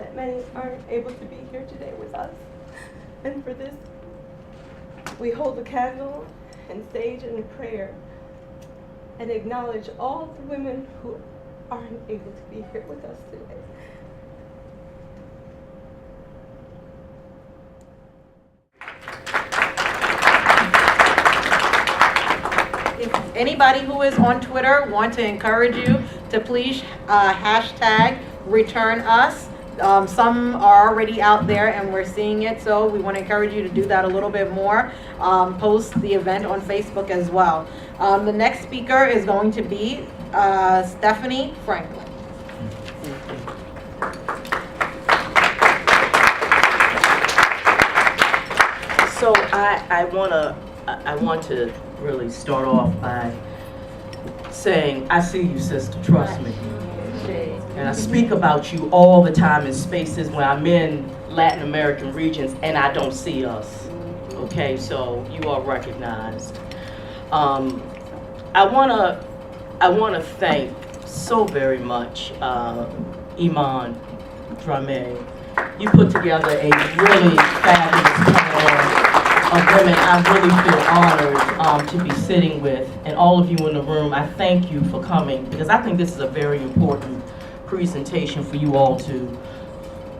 that many aren't able to be here today with us. And for this, we hold a candle and sage and a prayer and acknowledge all the women who aren't able to be here with us today. If anybody who is on Twitter want to encourage you to please hashtag return us. Some are already out there and we're seeing it, so we want to encourage you to do that a little bit more. Post the event on Facebook as well. The next speaker is going to be Stephanie Franklin. So I want to really start off by saying, I see you, sister, trust me. And I speak about you all the time in spaces where I'm in Latin American regions and I don't see us. Okay, so you are recognized. I wanna thank so very much Iman Drame. You put together a really fabulous panel of women I really feel honored to be sitting with. And all of you in the room, I thank you for coming, because I think this is a very important presentation for you all to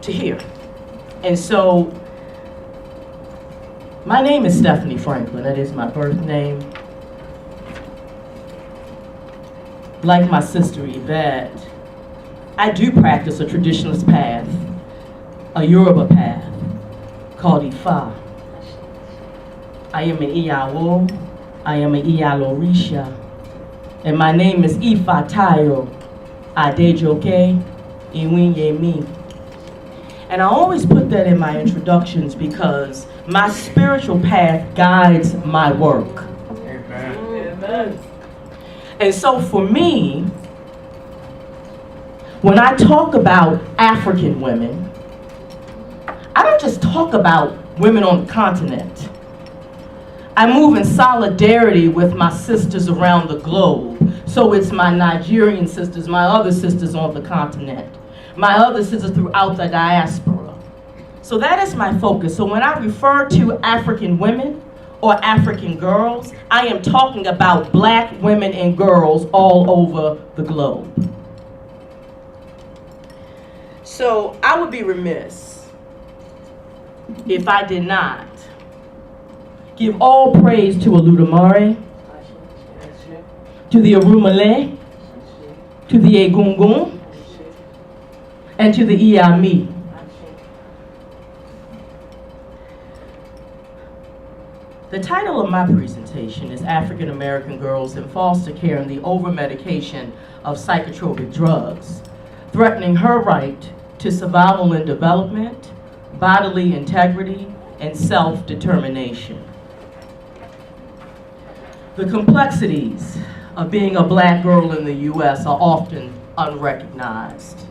hear. And so, my name is Stephanie Franklin. That is my birth name. Like my sister Yvette, I do practice a traditionalist path, a Yoruba path, called Ifa. I am an Iyawo, I am an Iyalorisha, and my name is Ifa Tayo Adejoke Iwinyemi. And I always put that in my introductions because my spiritual path guides my work. Amen. Amen. And so for me, when I talk about African women, I don't just talk about women on the continent. I move in solidarity with my sisters around the globe. So it's my Nigerian sisters, my other sisters on the continent, my other sisters throughout the diaspora. So that is my focus. So when I refer to African women or African girls, I am talking about Black women and girls all over the globe. So I would be remiss if I did not give all praise to Oludumare, to the Orumale, to the Egungun, and to the Iyami. The title of my presentation is African American Girls in Foster Care and the Overmedication of Psychotropic Drugs, Threatening Her Right to Survival and Development, Bodily Integrity, and Self-Determination. The complexities of being a Black girl in the U.S. are often unrecognized.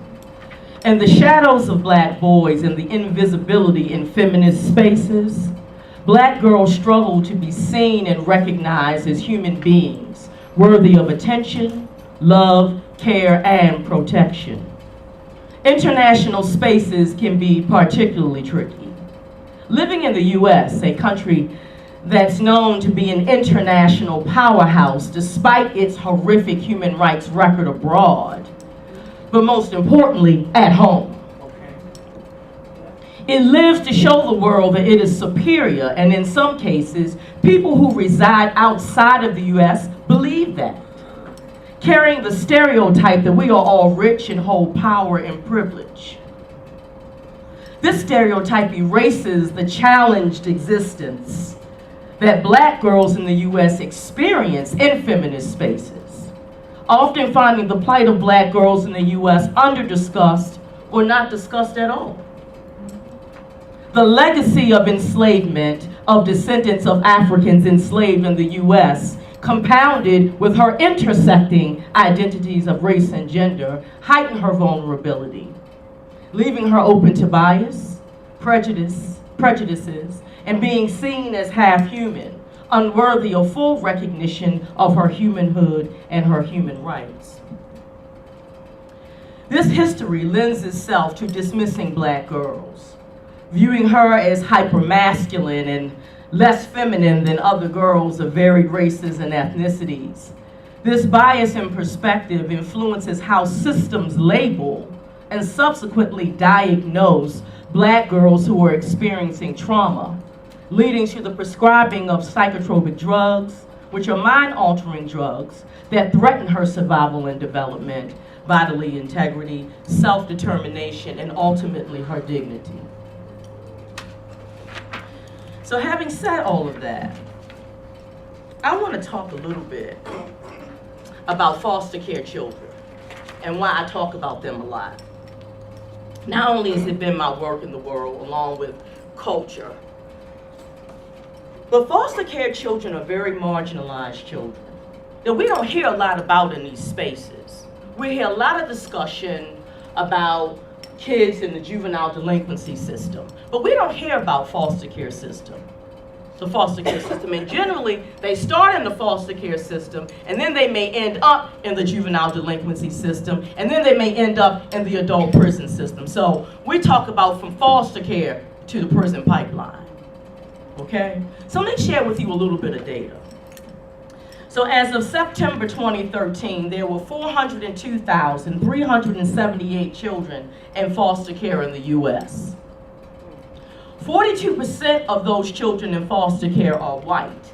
And the shadows of Black boys and the invisibility in feminist spaces, Black girls struggle to be seen and recognized as human beings, worthy of attention, love, care, and protection. International spaces can be particularly tricky. Living in the U.S., a country that's known to be an international powerhouse despite its horrific human rights record abroad, but most importantly, at home. It lives to show the world that it is superior, and in some cases, people who reside outside of the U.S. believe that, carrying the stereotype that we are all rich and hold power and privilege. This stereotype erases the challenged existence that Black girls in the U.S. experience in feminist spaces, often finding the plight of Black girls in the U.S. under-discussed or not discussed at all. The legacy of enslavement of descendants of Africans enslaved in the U.S., compounded with her intersecting identities of race and gender, heighten her vulnerability, leaving her open to bias, prejudices, and being seen as half-human, unworthy of full recognition of her humanhood and her human rights. This history lends itself to dismissing black girls, viewing her as hypermasculine and less feminine than other girls of varied races and ethnicities. This bias in perspective influences how systems label and subsequently diagnose black girls who are experiencing trauma, leading to the prescribing of psychotropic drugs, which are mind-altering drugs that threaten her survival and development, bodily integrity, self-determination, and ultimately her dignity. So having said all of that, I want to talk a little bit about foster care children and why I talk about them a lot. Not only has it been my work in the world along with culture, but foster care children are very marginalized children that we don't hear a lot about in these spaces. We hear a lot of discussion about kids in the juvenile delinquency system, but we don't hear about foster care system. The foster care system, and generally they start in the foster care system and then they may end up in the juvenile delinquency system and then they may end up in the adult prison system. So we talk about from foster care to the prison pipeline, okay? So let me share with you a little bit of data. So as of September 2013, there were 402,378 children in foster care in the US. 42% of those children in foster care are white,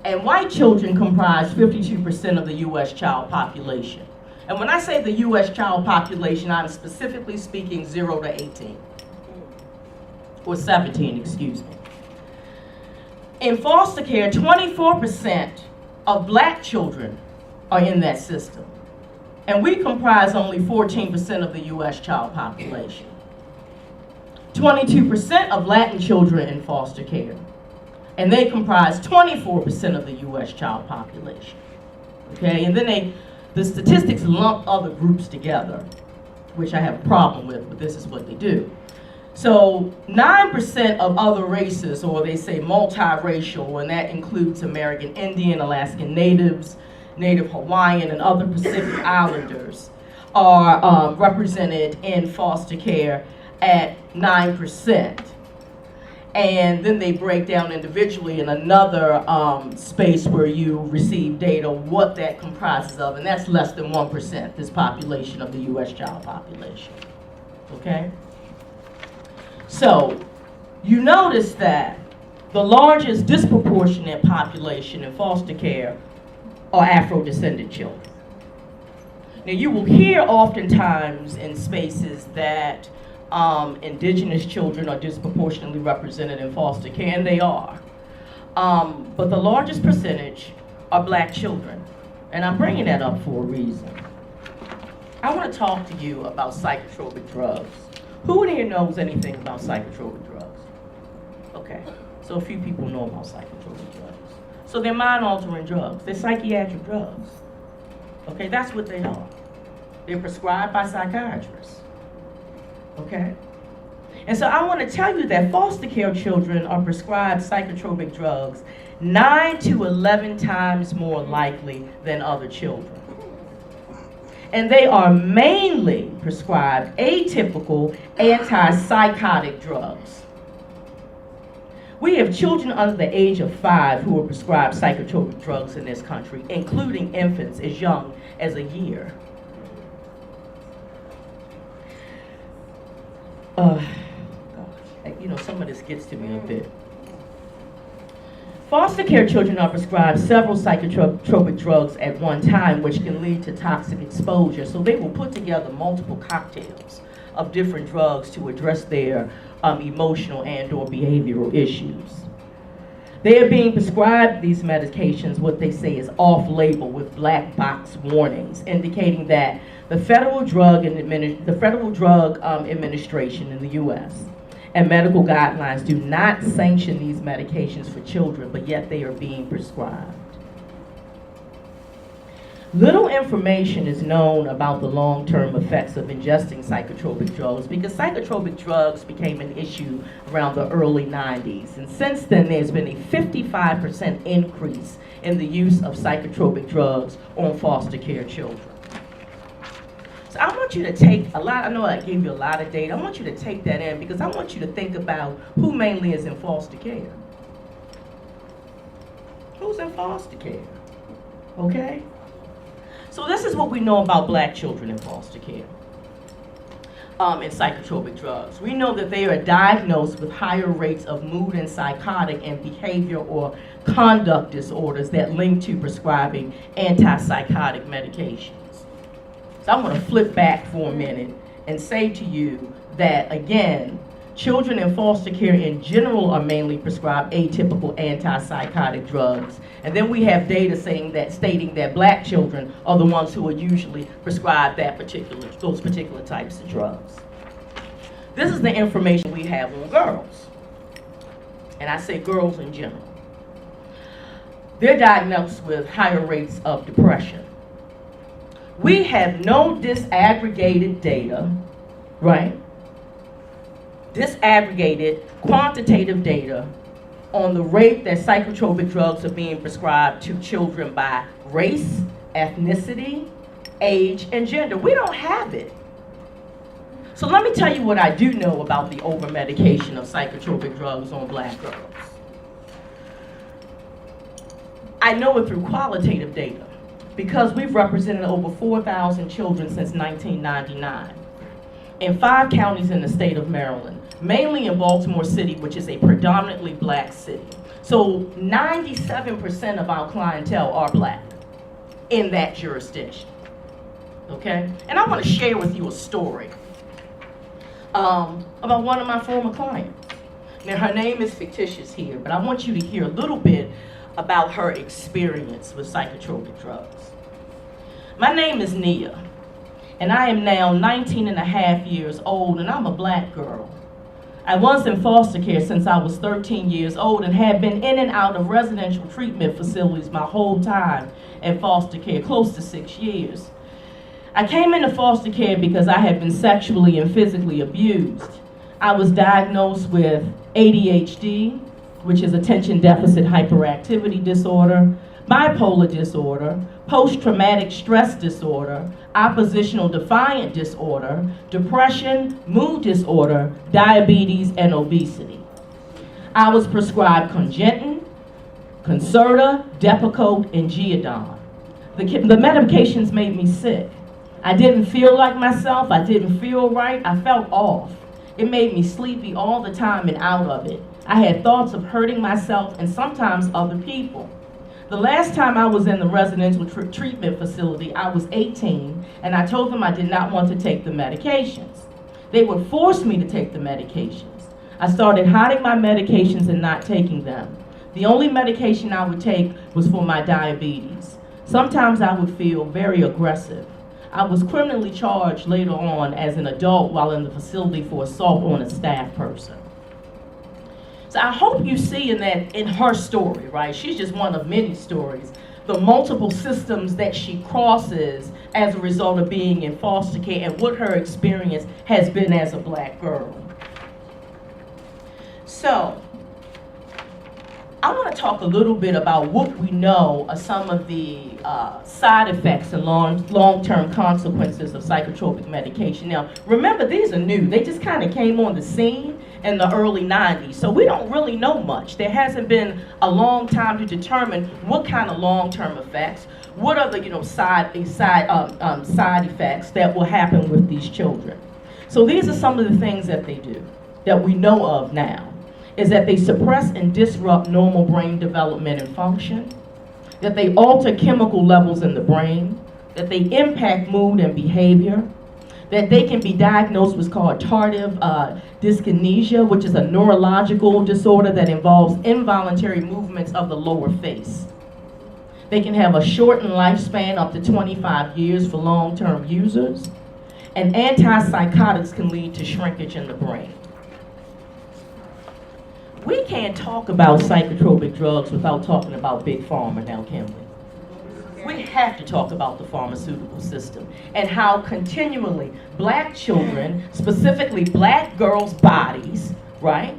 and white children comprise 52% of the US child population. And when I say the US child population, I'm specifically speaking 0 to 18, or 17, excuse me. In foster care, 24% of black children are in that system, and we comprise only 14% of the US child population. 22% of Latin children in foster care, and they comprise 24% of the US child population. Okay, and then the statistics lump other groups together, which I have a problem with, but this is what they do. So 9% of other races, or they say multiracial, and that includes American Indian, Alaskan Natives, Native Hawaiian, and other Pacific Islanders, are represented in foster care at 9%. And then they break down individually in another space where you receive data what that comprises of, and that's less than 1%, this population of the US child population, okay? So, you notice that the largest disproportionate population in foster care are Afro-descendant children. Now, you will hear oftentimes in spaces that indigenous children are disproportionately represented in foster care, and they are. But the largest percentage are black children, and I'm bringing that up for a reason. I want to talk to you about psychotropic drugs. Who in here knows anything about psychotropic drugs? Okay, so a few people know about psychotropic drugs. So they're mind-altering drugs. They're psychiatric drugs. Okay, that's what they are. They're prescribed by psychiatrists. Okay? And so I want to tell you that foster care children are prescribed psychotropic drugs 9 to 11 times more likely than other children. And they are mainly prescribed atypical antipsychotic drugs. We have children under the age of 5 who are prescribed psychotropic drugs in this country, including infants as young as a year. You know, some of this gets to me a bit. Foster care children are prescribed several psychotropic drugs at one time, which can lead to toxic exposure. So they will put together multiple cocktails of different drugs to address their emotional and or behavioral issues. They are being prescribed these medications, what they say is off-label, with black box warnings, indicating that the Federal Drug Administration in the U.S. and medical guidelines do not sanction these medications for children, but yet they are being prescribed. Little information is known about the long-term effects of ingesting psychotropic drugs, because psychotropic drugs became an issue around the early 90s. And since then, there's been a 55% increase in the use of psychotropic drugs on foster care children. So I want want you to take I know I gave you a lot of data. I want you to take that in because I want you to think about who mainly is in foster care. Who's in foster care? Okay? So this is what we know about black children in foster care. In psychotropic drugs. We know that they are diagnosed with higher rates of mood and psychotic and behavior or conduct disorders that link to prescribing antipsychotic medications. So I want to flip back for a minute and say to you that, again, children in foster care in general are mainly prescribed atypical antipsychotic drugs. And then we have data stating that black children are the ones who are usually prescribed those particular types of drugs. This is the information we have on girls. And I say girls in general. They're diagnosed with higher rates of depression. We have no disaggregated data, right? Disaggregated quantitative data on the rate that psychotropic drugs are being prescribed to children by race, ethnicity, age, and gender. We don't have it. So let me tell you what I do know about the overmedication of psychotropic drugs on black girls. I know it through qualitative data because we've represented over 4,000 children since 1999 in 5 counties in the state of Maryland, mainly in Baltimore City, which is a predominantly black city. So 97% of our clientele are black in that jurisdiction, okay? And I want to share with you a story about one of my former clients. Now, her name is fictitious here, but I want you to hear a little bit about her experience with psychotropic drugs. My name is Nia, and I am now 19 and a half years old, and I'm a black girl. I was in foster care since I was 13 years old and had been in and out of residential treatment facilities my whole time in foster care, close to 6 years. I came into foster care because I had been sexually and physically abused. I was diagnosed with ADHD, which is attention deficit hyperactivity disorder, bipolar disorder, post-traumatic stress disorder, oppositional defiant disorder, depression, mood disorder, diabetes, and obesity. I was prescribed Congentin, Concerta, Depakote, and Geodon. The medications made me sick. I didn't feel like myself. I didn't feel right. I felt off. It made me sleepy all the time and out of it. I had thoughts of hurting myself and sometimes other people. The last time I was in the residential treatment facility, I was 18, and I told them I did not want to take the medications. They would force me to take the medications. I started hiding my medications and not taking them. The only medication I would take was for my diabetes. Sometimes I would feel very aggressive. I was criminally charged later on as an adult while in the facility for assault on a staff person. So I hope you see in her story, right? She's just one of many stories, the multiple systems that she crosses as a result of being in foster care and what her experience has been as a black girl. So I want to talk a little bit about what we know of some of the side effects and long-term consequences of psychotropic medication. Now, remember, these are new. They just kind of came on the scene in the early 90s, so we don't really know much. There hasn't been a long time to determine what kind of long-term effects, what are the side effects that will happen with these children. So these are some of the things that they do that we know of now. Is that they suppress and disrupt normal brain development and function, that they alter chemical levels in the brain, that they impact mood and behavior, that they can be diagnosed with what's called tardive dyskinesia, which is a neurological disorder that involves involuntary movements of the lower face. They can have a shortened lifespan up to 25 years for long-term users, and antipsychotics can lead to shrinkage in the brain. We can't talk about psychotropic drugs without talking about Big Pharma now, can we? We have to talk about the pharmaceutical system and how continually black children, specifically black girls' bodies, right,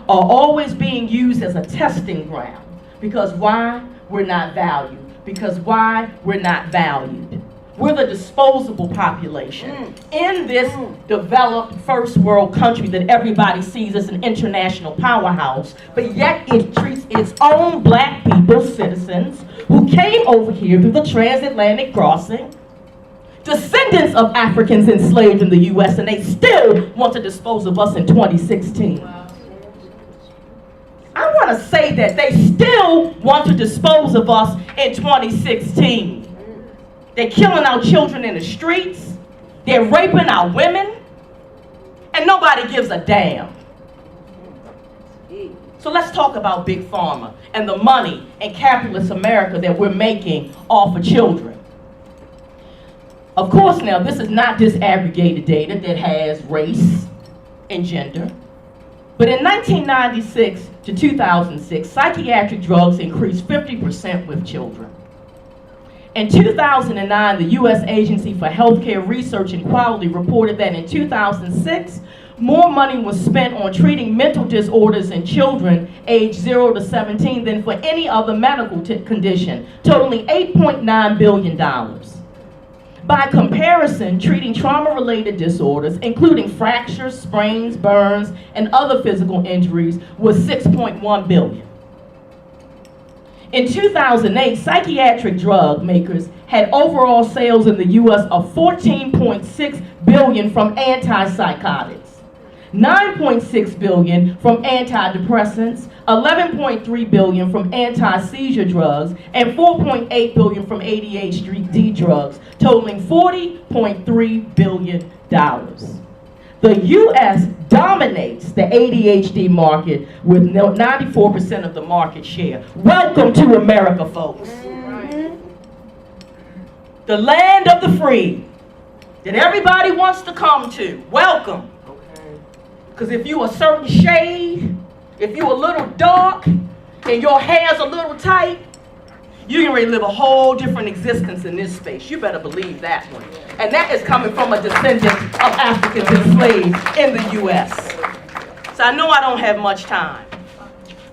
are always being used as a testing ground. Because why? We're not valued. Because why? We're not valued. We're the disposable population in this developed first world country that everybody sees as an international powerhouse, but yet it treats its own black people, citizens, who came over here through the transatlantic crossing, descendants of Africans enslaved in the U.S., and they still want to dispose of us in 2016. I want to say that they still want to dispose of us in 2016. They're killing our children in the streets. They're raping our women. And nobody gives a damn. So let's talk about Big Pharma and the money in capitalist America that we're making off of children. Of course, now, this is not disaggregated data that has race and gender. But in 1996 to 2006, psychiatric drugs increased 50% with children. In 2009, the U.S. Agency for Healthcare Research and Quality reported that in 2006, more money was spent on treating mental disorders in children aged 0 to 17 than for any other medical condition, totaling $8.9 billion. By comparison, treating trauma-related disorders, including fractures, sprains, burns, and other physical injuries, was $6.1 billion. In 2008, psychiatric drug makers had overall sales in the U.S. of $14.6 billion from antipsychotics, $9.6 billion from antidepressants, $11.3 billion from anti-seizure drugs, and $4.8 billion from ADHD drugs, totaling $40.3 billion. The U.S. dominates the ADHD market with 94% of the market share. Welcome to America, folks. The land of the free that everybody wants to come to. Welcome. Because if you a certain shade, if you a little dark, and your hair's a little tight, you can really live a whole different existence in this space. You better believe that one. And that is coming from a descendant of Africans enslaved in the U.S. So I know I don't have much time.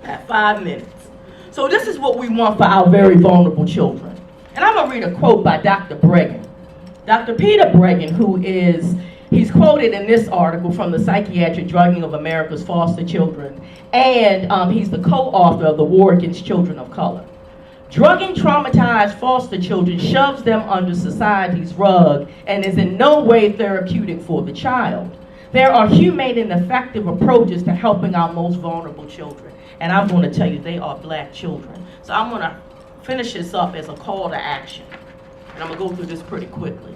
I have 5 minutes. So this is what we want for our very vulnerable children. And I'm going to read a quote by Dr. Breggin. Dr. Peter Breggin, he's quoted in this article from the Psychiatric Drugging of America's Foster Children, and he's the co-author of The War Against Children of Color. Drugging traumatized foster children shoves them under society's rug and is in no way therapeutic for the child. There are humane and effective approaches to helping our most vulnerable children. And I'm going to tell you, they are black children. So I'm going to finish this up as a call to action. And I'm going to go through this pretty quickly.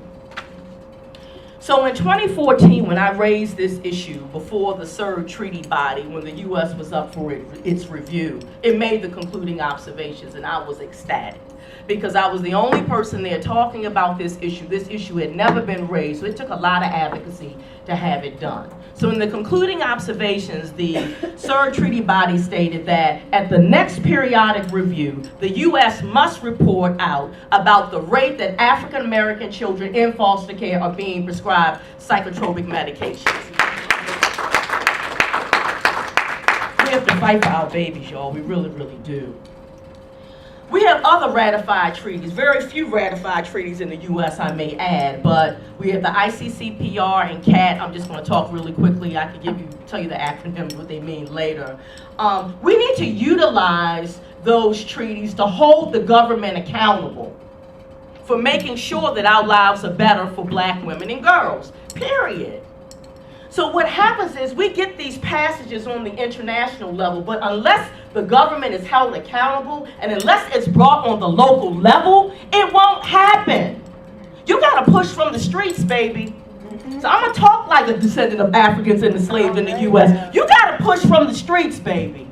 So in 2014, when I raised this issue before the CERD treaty body, when the U.S. was up for its review, it made the concluding observations, and I was ecstatic because I was the only person there talking about this issue. This issue had never been raised, so it took a lot of advocacy to have it done. So in the concluding observations, the CERD treaty body stated that at the next periodic review, the U.S. must report out about the rate that African American children in foster care are being prescribed psychotropic medications. We have to fight for our babies, y'all. We really, really do. We have other ratified treaties, very few ratified treaties in the U.S., I may add, but we have the ICCPR and CAT. I'm just going to talk really quickly. I can tell you the acronyms, what they mean later. We need to utilize those treaties to hold the government accountable for making sure that our lives are better for black women and girls, period. So what happens is we get these passages on the international level, but unless the government is held accountable and unless it's brought on the local level, it won't happen. You gotta push from the streets, baby. So I'm gonna talk like a descendant of Africans and enslaved in the U.S. You gotta push from the streets, baby.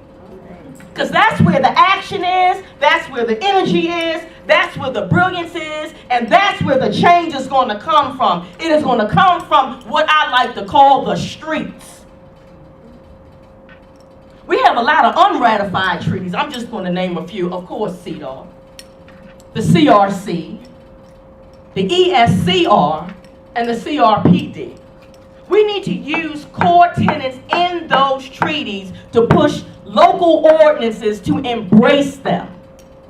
Because that's where the action is, that's where the energy is, that's where the brilliance is, and that's where the change is going to come from. It is going to come from what I like to call the streets. We have a lot of unratified treaties. I'm just going to name a few. Of course, CEDAW, the CRC, the ESCR, and the CRPD. We need to use core tenets in those treaties to push local ordinances to embrace them.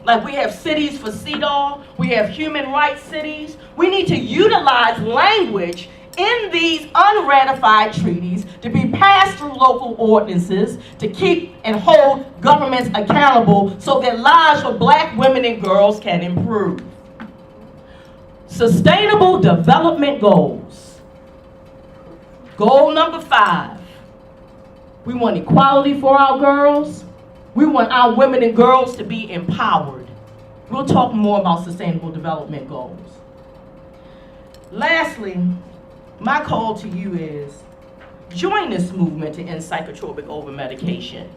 Like we have cities for CEDAW, we have human rights cities. We need to utilize language in these unratified treaties to be passed through local ordinances to keep and hold governments accountable so that lives for black women and girls can improve. Sustainable development goals. Goal number 5. We want equality for our girls. We want our women and girls to be empowered. We'll talk more about sustainable development goals. Lastly, my call to you is join this movement to end psychotropic overmedication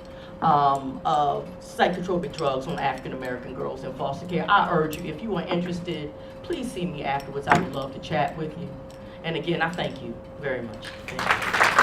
of psychotropic drugs on African American girls in foster care. I urge you, if you are interested, please see me afterwards. I would love to chat with you. And again, I thank you very much. Thank you.